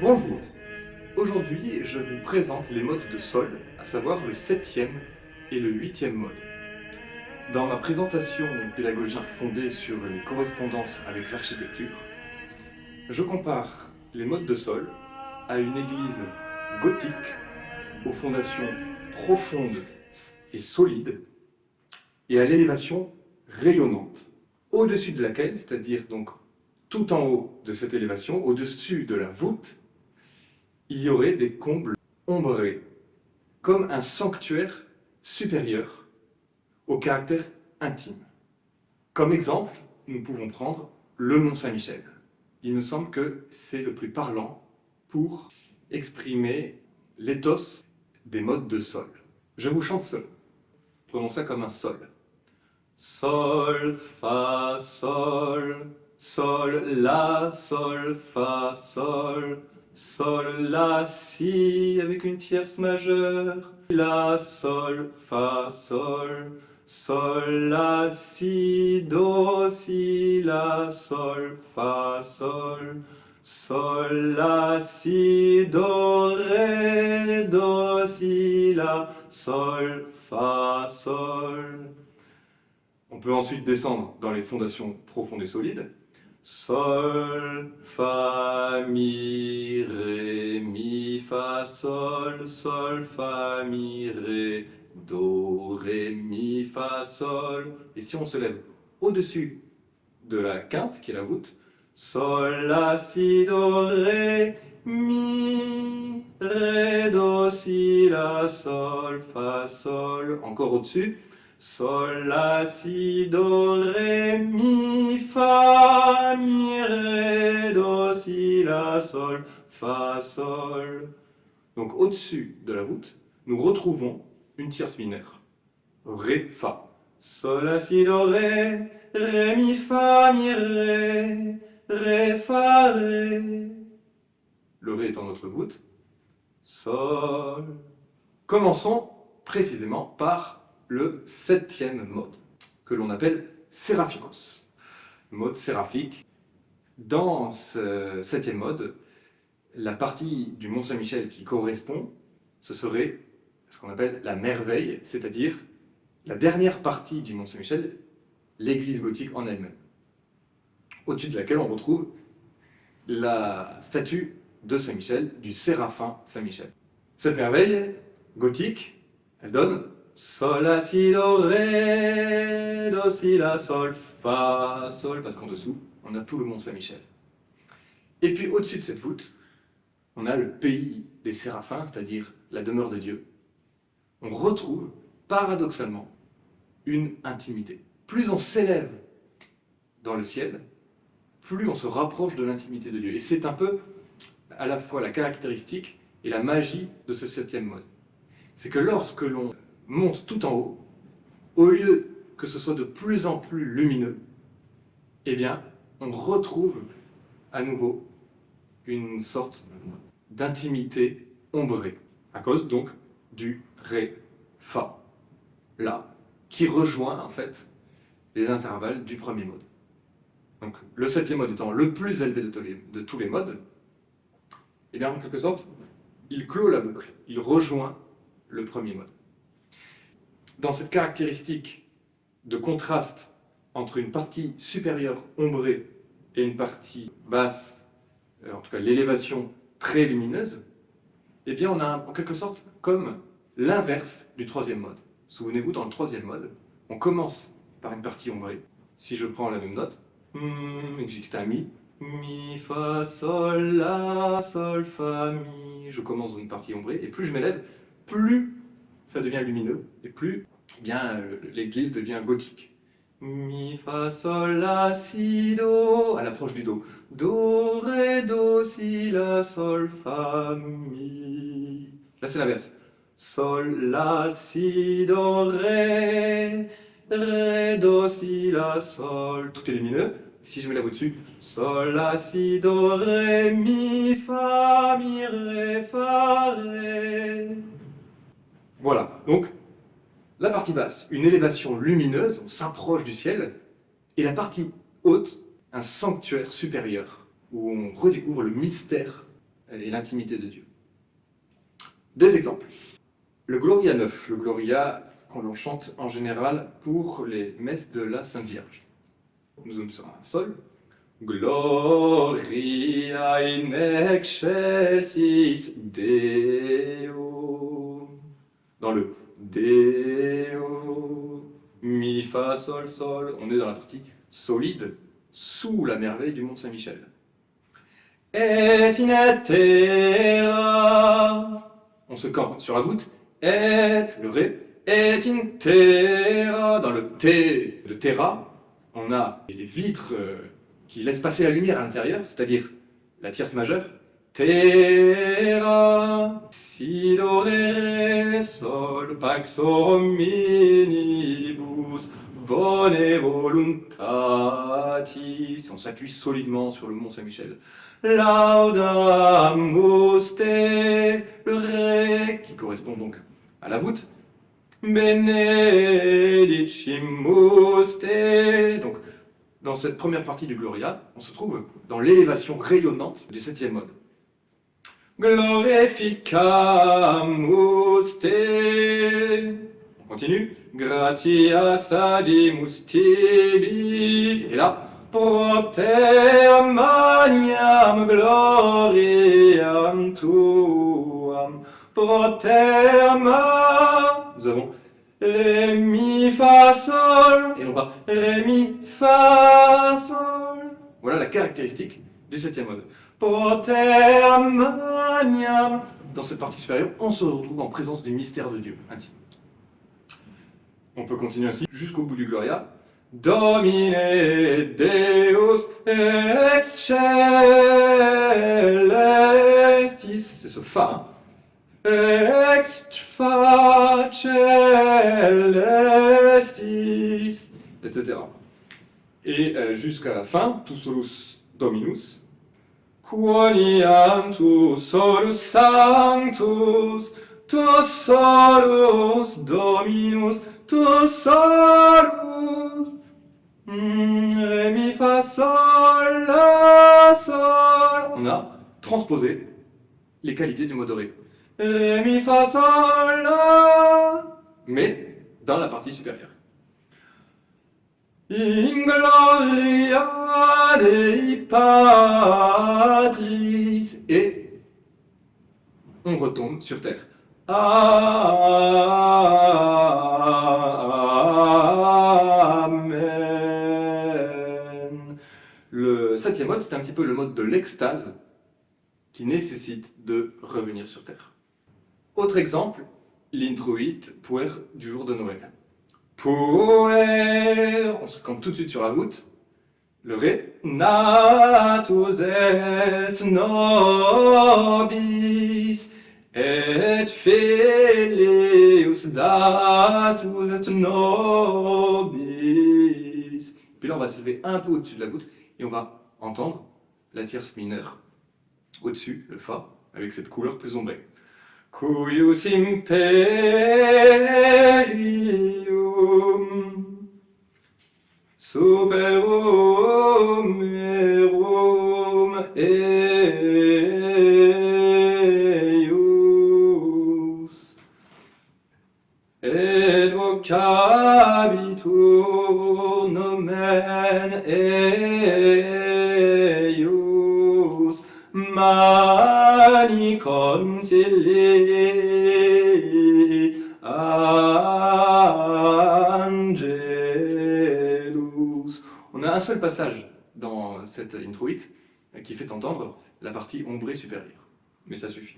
Bonjour, aujourd'hui je vous présente les modes de sol, à savoir le 7e et le 8e mode. Dans ma présentation pédagogique fondée sur les correspondances avec l'architecture, je compare les modes de sol à une église gothique aux fondations profondes et solides et à l'élévation rayonnante, au-dessus de laquelle, c'est-à-dire donc tout en haut de cette élévation, au-dessus de la voûte, il y aurait des combles ombrés, comme un sanctuaire supérieur au caractère intime. Comme exemple, nous pouvons prendre le Mont Saint-Michel. Il me semble que c'est le plus parlant pour exprimer l'éthos des modes de sol. Je vous chante seul. Prenons ça comme un sol. Sol, fa, sol, sol, la, sol, fa, sol, sol, la, si, avec une tierce majeure, la, sol, fa, sol, sol, la, si, do, si, la, sol, fa, sol, sol, la, si, do, ré, do, si, la, sol, fa, sol. On peut ensuite descendre dans les fondations profondes et solides. Sol, fa, mi, ré, mi, fa, sol, sol, fa, mi, ré, do, ré, mi, fa, sol. Et si on se lève au-dessus de la quinte, qui est la voûte, sol, la, si, do, ré, mi, ré, do, si, la, sol, fa, sol. Encore au-dessus. Sol, la, si, do, ré, mi, fa, mi, ré, do, si, la, sol, fa, sol. Donc au-dessus de la voûte, nous retrouvons une tierce mineure. Ré, fa. Sol, la, si, do, ré, ré, mi, fa, mi, ré, fa, ré. Le ré étant notre voûte. Sol. Commençons précisément par le 7e mode, que l'on appelle Seraphikos. Mode séraphique. Dans ce 7e mode, la partie du Mont Saint-Michel qui correspond, ce serait ce qu'on appelle la merveille, c'est-à-dire la dernière partie du Mont Saint-Michel, l'église gothique en elle-même, au-dessus de laquelle on retrouve la statue de Saint-Michel, du séraphin Saint-Michel. Cette merveille gothique, elle donne sol, la, si, do, ré, do, si, la, sol, fa, sol, parce qu'en dessous, on a tout le Mont Saint-Michel. Et puis au-dessus de cette voûte, on a le pays des séraphins, c'est-à-dire la demeure de Dieu. On retrouve, paradoxalement, une intimité. Plus on s'élève dans le ciel, plus on se rapproche de l'intimité de Dieu. Et c'est un peu à la fois la caractéristique et la magie de ce 7e mode. C'est que lorsque l'on monte tout en haut, au lieu que ce soit de plus en plus lumineux, eh bien, on retrouve à nouveau une sorte d'intimité ombrée, à cause donc du ré, fa, la, qui rejoint en fait les intervalles du premier mode. Donc le 7e mode étant le plus élevé de tous les modes, eh bien en quelque sorte, il clôt la boucle, il rejoint le premier mode. Dans cette caractéristique de contraste entre une partie supérieure ombrée et une partie basse, en tout cas l'élévation très lumineuse, eh bien on a en quelque sorte comme l'inverse du 3e mode. Souvenez-vous, dans le 3e mode, on commence par une partie ombrée. Si je prends la même note, et que je dis que c'est un mi, fa, sol, la, sol, fa, mi, je commence dans une partie ombrée, et plus je m'élève, plus ça devient lumineux, et plus eh bien, l'église devient gothique. Mi, fa, sol, la, si, do, à l'approche du do. Do, ré, do, si, la, sol, fa, mi. Là, c'est l'inverse. Sol, la, si, do, ré, ré, do, si, la, sol. Tout est lumineux. Si je me lève au-dessus, sol, la, si, do, ré, mi, ré, fa, ré. Voilà. Donc, La partie basse, une élévation lumineuse, on s'approche du ciel, et la partie haute, un sanctuaire supérieur, où on redécouvre le mystère et l'intimité de Dieu. Des exemples. Le Gloria 9, le Gloria qu'on chante en général pour les messes de la Sainte Vierge. Nous sommes sur un sol. Gloria in excelsis Deo. Dans le Deo, mi, fa, sol, sol. On est dans la partie solide, sous la merveille du Mont Saint-Michel. Et in terra. On se campe sur la voûte. Et, le Ré. Et in terra. Dans le T de terra, on a les vitres qui laissent passer la lumière à l'intérieur, c'est-à-dire la tierce majeure. Terra, si, do, ré, ré, sol, pax hominibus, bone voluntatis. On s'appuie solidement sur le Mont Saint-Michel. Laudamus te, le ré, qui correspond donc à la voûte. Benedicimus te. Donc, dans cette première partie du Gloria, on se trouve dans l'élévation rayonnante du 7e mode. Glorificamus te. On continue. Gratias adimus tibi. Et là, propter maniam gloriam tuam. Propter ma. Nous avons Ré, mi, fa, sol. Et non pas Ré, mi, fa, sol. Voilà la caractéristique du 7e mode. Propter maniam. Dans cette partie supérieure, on se retrouve en présence du mystère de Dieu intime. On peut continuer ainsi jusqu'au bout du Gloria. Domine Deus excelestis. C'est ce fa. Ex fa celestis, etc. Et jusqu'à la fin, tu solus Dominus. Quoniam tu solus sanctus, tu solus Dominus, tu solus. Ré, mi, fa, sol, la, sol. On a transposé les qualités du mode Ré. Ré, mi, fa, sol, la. Mais dans la partie supérieure. In gloria Dei Patris. Et on retombe sur terre. Amen. Le 7e mode, c'est un petit peu le mode de l'extase qui nécessite de revenir sur terre. Autre exemple, l'introit puer du jour de Noël. Puer, on se campe tout de suite sur la voûte. Le Ré, natus est nobis, et filius datus est nobis. Puis là, on va s'élever un peu au-dessus de la voûte et on va entendre la tierce mineure au-dessus, le Fa, avec cette couleur plus ombrée. Cuius imperium superum erum eius et vocabitur nomen eius mani concili angelus. On a un seul passage dans cette introit qui fait entendre la partie ombrée supérieure. Mais ça suffit.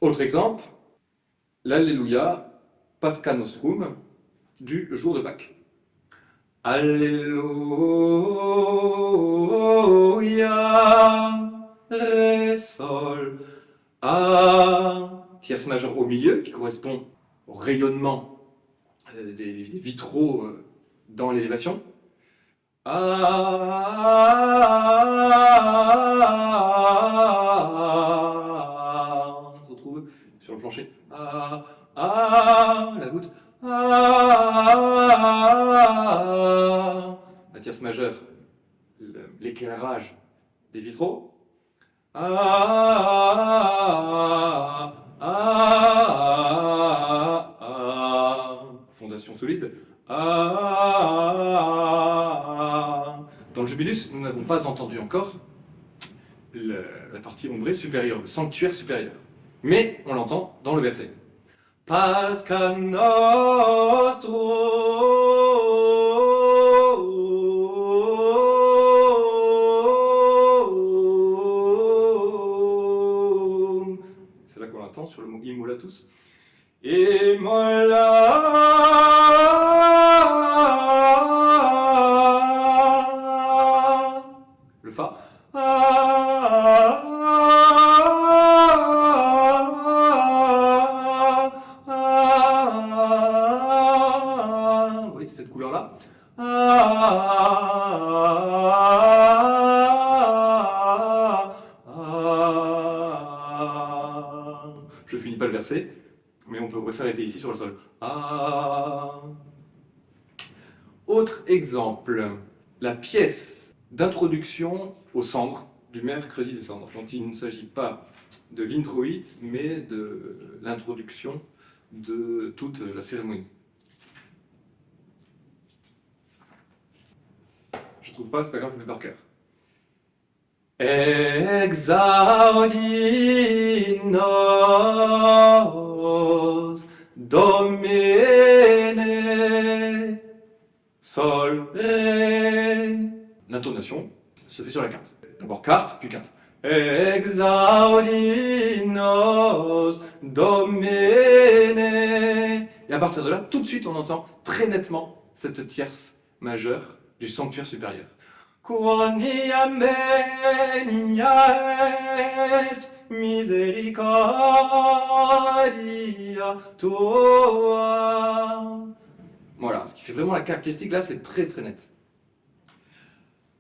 Autre exemple, l'Alléluia Pascha Nostrum du jour de Pâques. Alléluia, Ré, Sol, A, tierce majeure au milieu qui correspond au rayonnement des vitraux dans l'élévation. A, on se retrouve sur le plancher. A, la voûte. La tierce majeure, l'éclairage des vitraux. Fondation solide. Dans le Jubilus, nous n'avons pas entendu encore la partie ombrée supérieure, le sanctuaire supérieur. Mais on l'entend dans le verset. Pasca nostrum. C'est là qu'on l'entend sur le mot immolatus. Le Fa. Oui, c'est cette couleur-là. Je finis pas le verset, mais on peut s'arrêter ici sur le sol. Autre exemple, la pièce d'introduction aux cendres du mercredi des cendres. Donc il ne s'agit pas de l'introït, mais de l'introduction de toute la cérémonie. Je trouve pas, c'est pas grave, je le mets par cœur. Exaudi nos Domine Sol Ré. L'intonation se fait sur la quinte. D'abord quarte, puis quinte. Exaudi nos Domine. Et à partir de là, tout de suite, on entend très nettement cette tierce majeure du sanctuaire supérieur. Quania benignà est misericordia tua. Voilà, ce qui fait vraiment la caractéristique là, c'est très très net.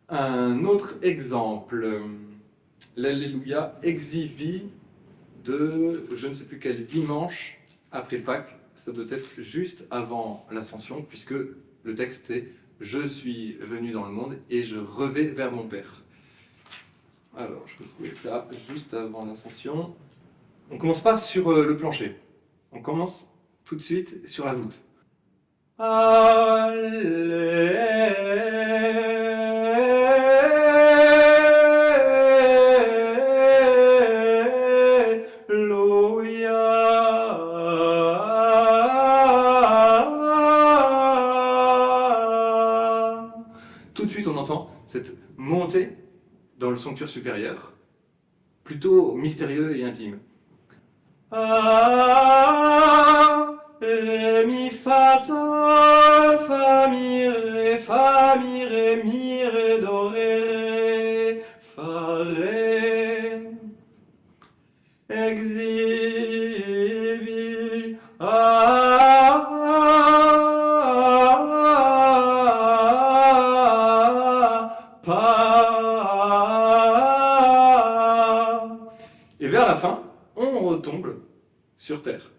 Un autre exemple, l'Alléluia Exivi de je ne sais plus quel dimanche après Pâques, ça doit être juste avant l'Ascension, puisque le texte est je suis venu dans le monde et je revais vers mon Père. Alors, je peux trouver ça juste avant l'Ascension. On commence pas sur le plancher. On commence tout de suite sur la voûte. Tout de suite, on entend cette montée dans le sanctuaire supérieur, plutôt mystérieux et intime. Mi fa sol fa mi re do re fa re exivi et vers la fin, on retombe sur terre.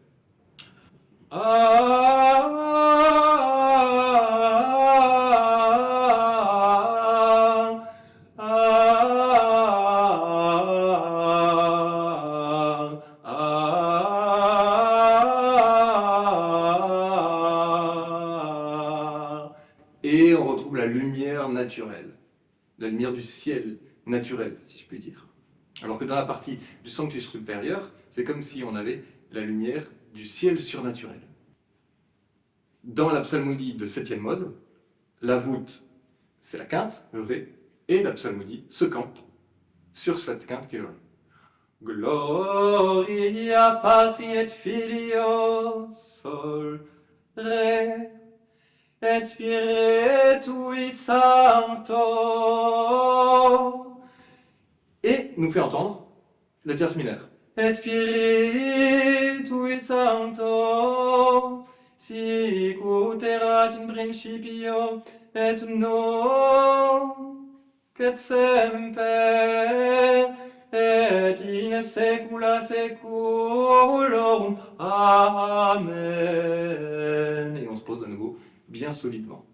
Et on retrouve la lumière naturelle, la lumière du ciel naturel, si je puis dire. Alors que dans la partie du sanctuaire supérieur, c'est comme si on avait la lumière du ciel surnaturel. Dans la psalmodie de 7e mode, la voûte, c'est la quinte, le Ré, et la psalmodie se campe sur cette quinte qui est le Ré. Gloria Patri et Filio Sol Ré et Spiritui Sancto. Et nous fait entendre la tierce mineure. Et Spiritui Sancto, sic ut erat in principio, et nunc et semper, et in saecula saeculorum. Amen. Et on se pose à nouveau bien solidement.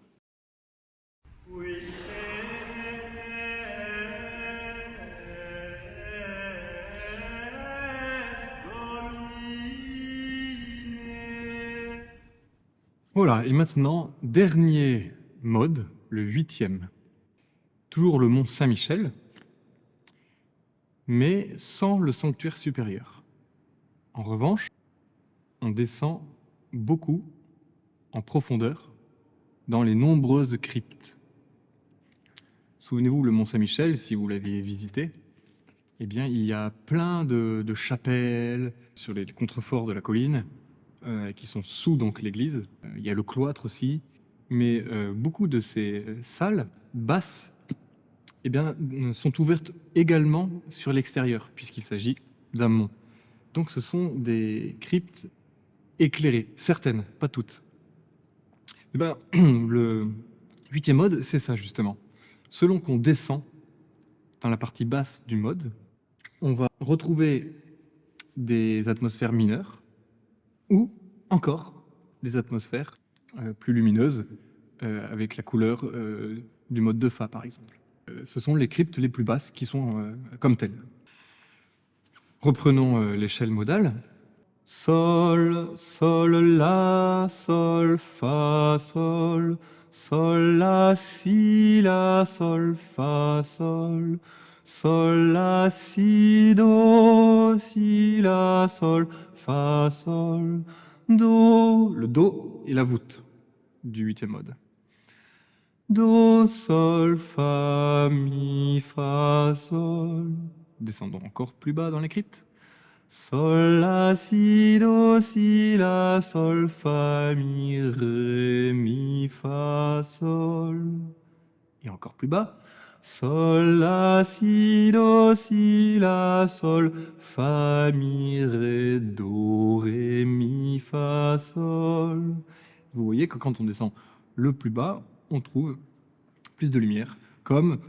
Voilà, et maintenant, dernier mode, le 8e. Toujours le mont Saint-Michel, mais sans le sanctuaire supérieur. En revanche, on descend beaucoup en profondeur dans les nombreuses cryptes. Souvenez-vous, le mont Saint-Michel, si vous l'aviez visité, eh bien, il y a plein de chapelles sur les contreforts de la colline qui sont sous donc l'église. Il y a le cloître aussi, mais beaucoup de ces salles basses eh bien, sont ouvertes également sur l'extérieur, puisqu'il s'agit d'un mont. Donc ce sont des cryptes éclairées, certaines, pas toutes. Eh ben, le 8e mode, c'est ça justement. Selon qu'on descend dans la partie basse du mode, on va retrouver des atmosphères mineures ou encore des atmosphères plus lumineuses avec la couleur du mode de Fa par exemple. Ce sont les cryptes les plus basses qui sont comme telles. Reprenons l'échelle modale. Sol, sol, la, sol, fa, sol, sol, la, si, la, sol, fa, sol, sol, la, si, do, si, la, sol, fa, sol, do. Le do est la voûte du 8e mode. Do, sol, fa, mi, fa, sol. Descendons encore plus bas dans les cryptes. Sol, la, si, do, si, la, sol, fa, mi, ré, mi, fa, sol. Et encore plus bas. Sol, la, si, do, si, la, sol, fa, mi, ré, do, ré, mi, fa, sol. Vous voyez que quand on descend le plus bas, on trouve plus de lumière, comme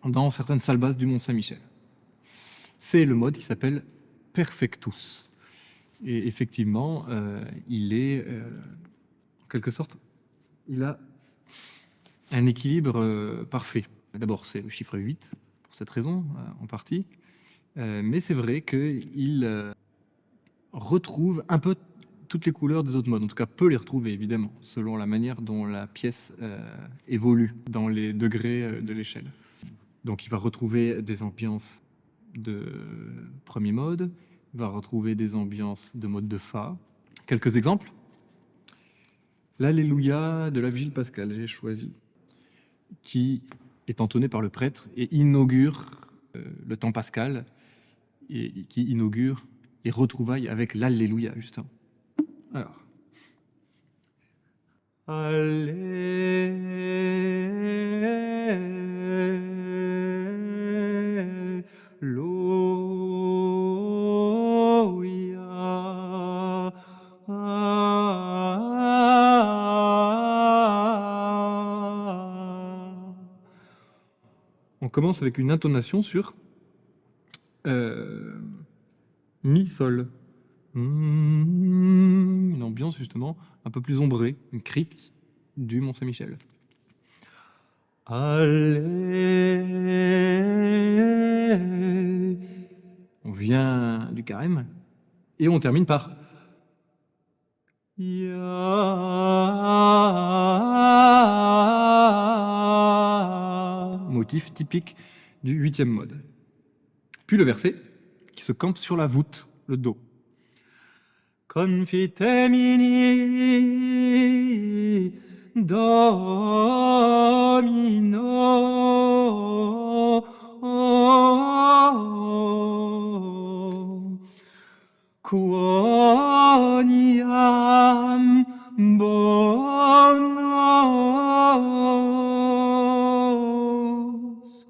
dans certaines salles basses du Mont Saint-Michel. C'est le mode qui s'appelle Perfectus. Et effectivement, il est, en quelque sorte, il a un équilibre parfait. D'abord, c'est le chiffre 8, pour cette raison, en partie. Mais c'est vrai qu'il retrouve un peu toutes les couleurs des autres modes. En tout cas, peut les retrouver, évidemment, selon la manière dont la pièce évolue dans les degrés de l'échelle. Donc, il va retrouver des ambiances de premier mode, il va retrouver des ambiances de mode de Fa. Quelques exemples. L'Alléluia de la Vigile pascale, j'ai choisi, qui est entonné par le prêtre et inaugure le temps pascal et qui inaugure les retrouvailles avec l'Alléluia, justement. Alors. Alléluia. On commence avec une intonation sur mi sol. Une ambiance justement un peu plus ombrée, une crypte du Mont Saint-Michel. Allez. On vient du carême et on termine par Ya. Motif typique du 8e mode. Puis le verset qui se campe sur la voûte, le Do. Confitemini Domino quoniam bonos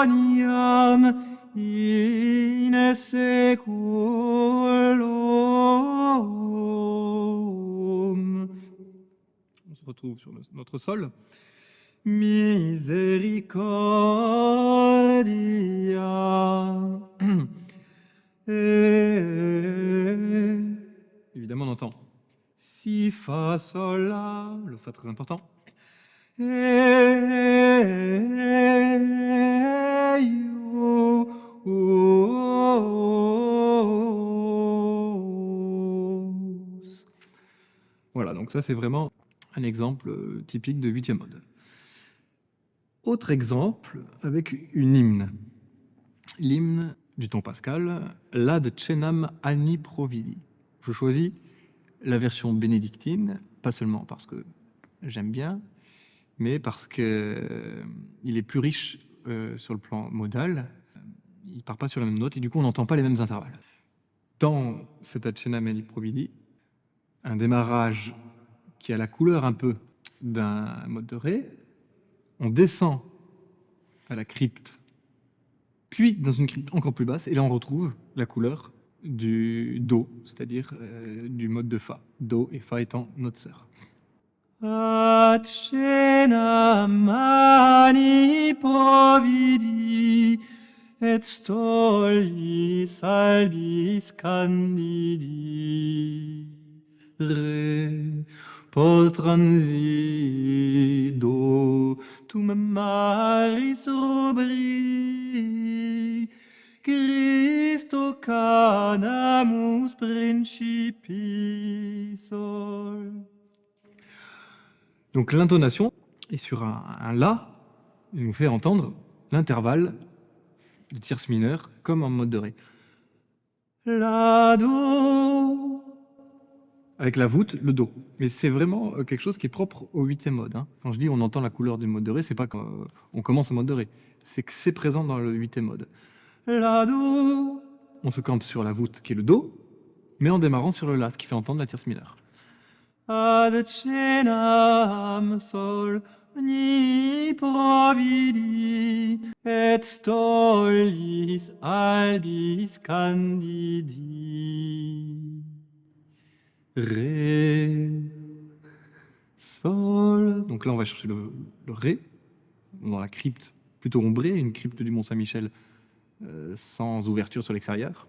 quoniam in seculum. On se retrouve sur notre sol. Misericordia. Évidemment, on entend si, fa, sol, la, le fa très important. Voilà, donc ça c'est vraiment un exemple typique de huitième mode. Autre exemple avec une hymne. L'hymne du temps pascal, L'ad cenam anni providi. Je choisis la version bénédictine, pas seulement parce que j'aime bien, mais parce qu'il est plus riche sur le plan modal. Il ne part pas sur la même note et du coup on n'entend pas les mêmes intervalles. Dans cet Ad cenam anni providi, un démarrage qui a la couleur un peu d'un mode de Ré, on descend à la crypte, puis dans une crypte encore plus basse, et là on retrouve la couleur du Do, c'est-à-dire du mode de Fa. Do et Fa étant note sœur. Ad cenam anni providi et stollis albis candidi. Re post transi do tum maris rubri Christo canamus principi sol. Donc l'intonation est sur un La, il nous fait entendre l'intervalle de tierce mineure comme en mode de Ré. La, Do, avec la voûte, le Do. Mais c'est vraiment quelque chose qui est propre au huitième mode. Hein. Quand je dis on entend la couleur du mode de Ré, c'est pas quand on commence en mode de Ré, c'est que c'est présent dans le huitième mode. La, Do, on se campe sur la voûte qui est le Do, mais en démarrant sur le La, ce qui fait entendre la tierce mineure. Ad cenam sol ni providi et stollis albis candidi. Ré, sol. Donc là, on va chercher le Ré dans la crypte plutôt ombrée, une crypte du Mont-Saint-Michel sans ouverture sur l'extérieur.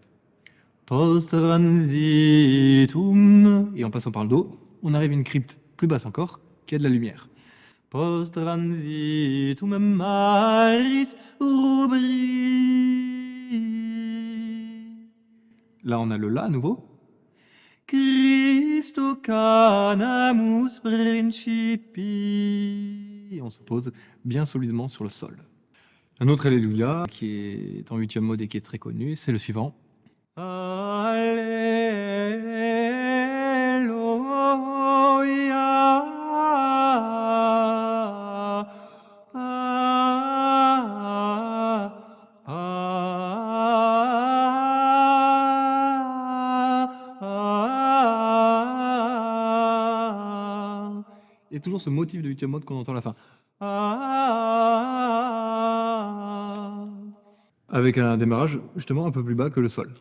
Post transitum. Et en passant par le Do, on arrive à une crypte plus basse encore, qui a de la lumière. Post transitum maris rubri. Là, on a le La à nouveau. Christo canamus principi. Et on se pose bien solidement sur le sol. Un autre Alléluia qui est en huitième mode et qui est très connu, c'est le suivant. Et toujours ce motif de huitième mode qu'on entend à la fin. Avec un démarrage justement un peu plus bas que le sol.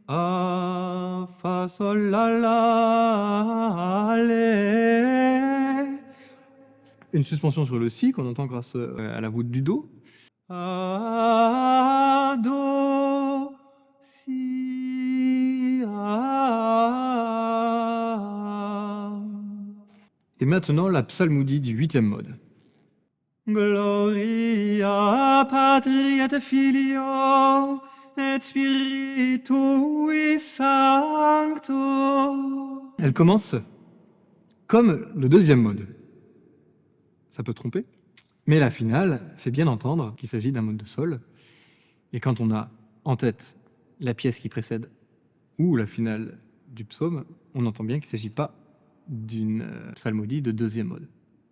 A, Fa, Sol, La, Lé. Une suspension sur le Si qu'on entend grâce à la voûte du Do. A, Do, Si, A. Et maintenant la psalmodie du huitième mode. Gloria Patri et Filio et Spiritui Sancto. Elle commence comme le deuxième mode. Ça peut tromper, mais la finale fait bien entendre qu'il s'agit d'un mode de sol. Et quand on a en tête la pièce qui précède ou la finale du psaume, on entend bien qu'il ne s'agit pas d'une psalmodie de deuxième mode.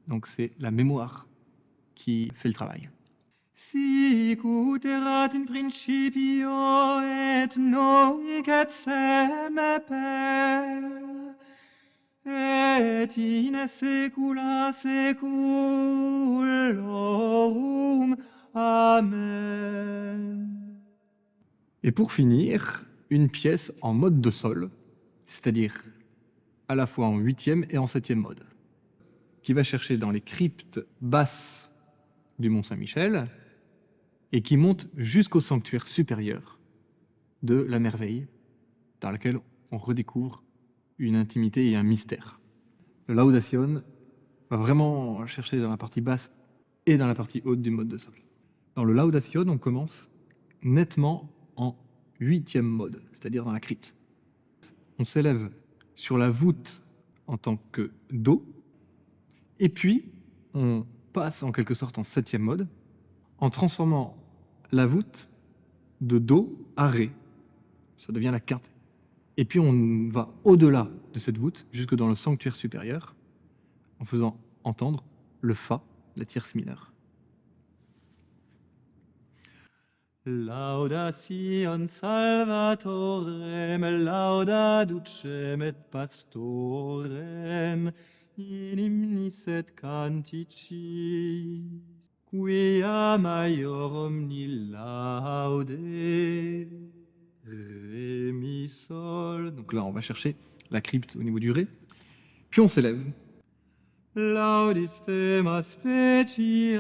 Donc c'est la mémoire qui fait le travail. Sic ut erat in principio et nunc et semper et in saecula saeculorum. Amen. Et pour finir, une pièce en mode de sol, c'est-à-dire à la fois en huitième et en septième mode. qui va chercher dans les cryptes basses du Mont Saint-Michel et qui monte jusqu'au sanctuaire supérieur de la merveille, dans laquelle on redécouvre une intimité et un mystère. Le Laudation va vraiment chercher dans la partie basse et dans la partie haute du mode de sol. Dans le Laudation, on commence nettement en 8e mode, c'est-à-dire dans la crypte. On s'élève sur la voûte en tant que Do, et puis on passe en quelque sorte en 7e mode, en transformant la voûte de Do à Ré. Ça devient la quinte. Et puis on va au-delà de cette voûte, jusque dans le sanctuaire supérieur, en faisant entendre le Fa, la tierce mineure. Laudation Salvatorem, lauda ducem et pastorem, in hymnis et canticis, quia maior omni laude, ré, mi, sol. Donc là, on va chercher la crypte au niveau du ré. Puis on s'élève. Laudis thema specialis,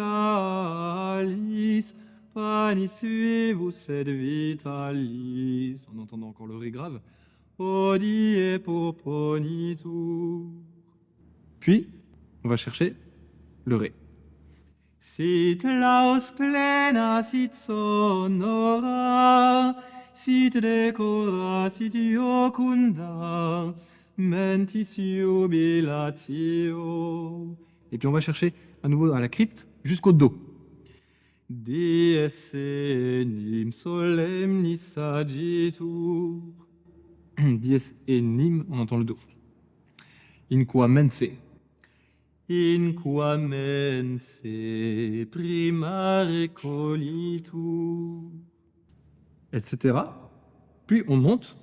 panis vivus et vitalis. En entendant encore le ré grave. Odie proponitur. Puis, on va chercher le ré. Sit laus plena, sit sonora, sit decora, sit iocunda, mentis jubilatio. Et puis on va chercher à nouveau à la crypte jusqu'au Do. Dies enim solemnis sagittur. Dies enim, on entend le Do. In qua mense. In qua mense primare colitur. Etc. Puis on monte,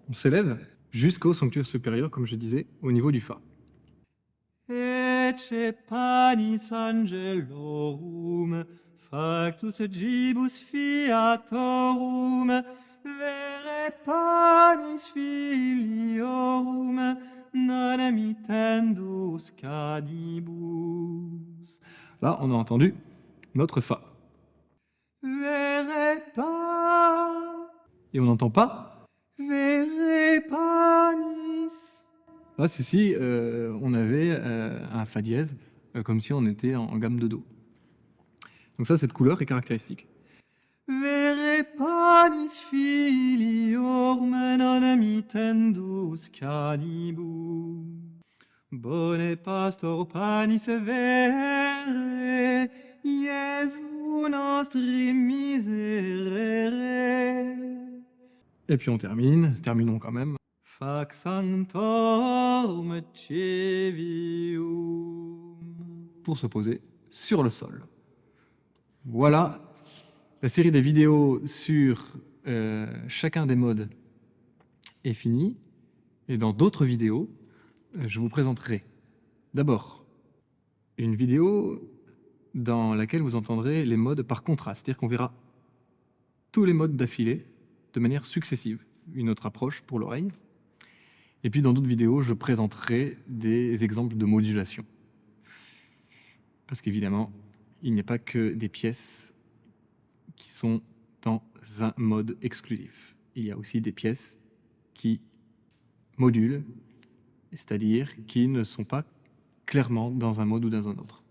on s'élève jusqu'au sanctuaire supérieur, comme je disais, au niveau du Fa. Ecce panis angelorum, factus gibus fiatorum, vere panis filiorum, non mittendus canibus. Là, on a entendu notre Fa. Vere pas. Et on n'entend pas Vere panis. Là, c'est si on avait un Fa dièse, comme si on était en gamme de Do. Donc ça, cette couleur est caractéristique. Vere panis filiorum non mittendus canibus. Bone pastor panis vere, Iesu nostri miserere. Et puis on terminons quand même. Fac sanctorum cevium. Pour se poser sur le sol. Voilà, la série des vidéos sur chacun des modes est finie. Et dans d'autres vidéos, je vous présenterai d'abord une vidéo dans laquelle vous entendrez les modes par contraste, c'est-à-dire qu'on verra tous les modes d'affilée de manière successive, une autre approche pour l'oreille. Et puis dans d'autres vidéos, je présenterai des exemples de modulation. Parce qu'évidemment, il n'y a pas que des pièces qui sont dans un mode exclusif. Il y a aussi des pièces qui modulent, c'est-à-dire qui ne sont pas clairement dans un mode ou dans un autre.